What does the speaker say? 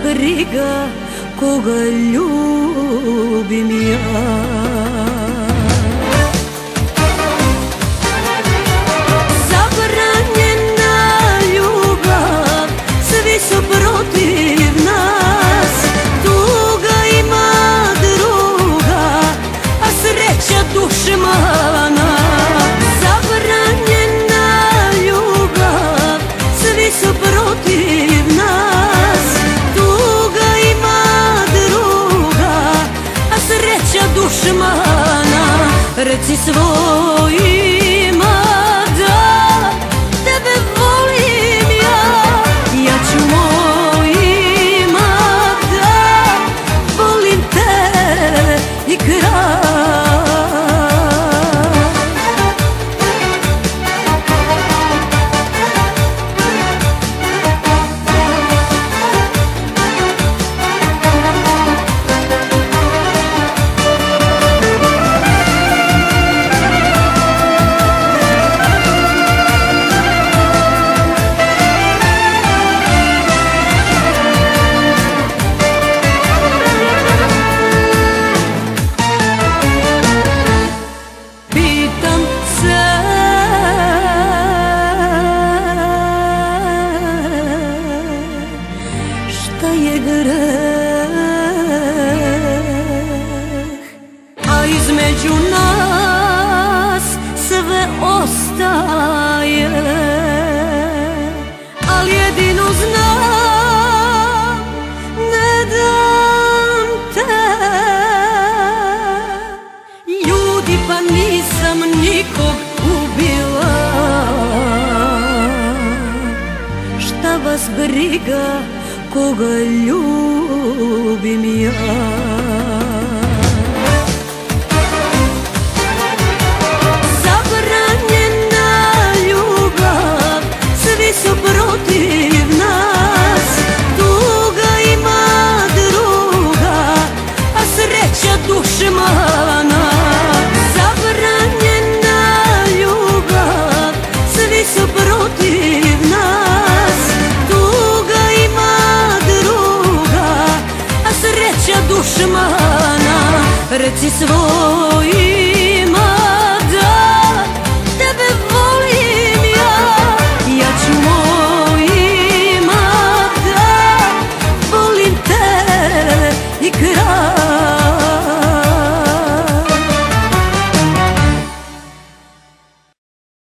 briga koga ljubim ja. Zabranjena ljubav, svi su protiv nas. Tuga ima druga, a sreća dušmana. Zabranjena ljubav, svi su protiv nas. Tuga ima druga, a sreća dušmana. Reci svojima da tebe volim ja, ja ću mojima da volim te i kraj. Šta je greh, a između nas sve ostaje. Al jedino znam, ne dam te. Ljudi, pa nisam nikog ubila. Šta vas briga koga ljubim ja. Zabranjena ljubav, svi su protiv nas. Tuga ima druga, a sreća dušmana. Zabranjena ljubav, svi su protiv nas. Tuga ima druga, a sreća dušmana. Reci svoj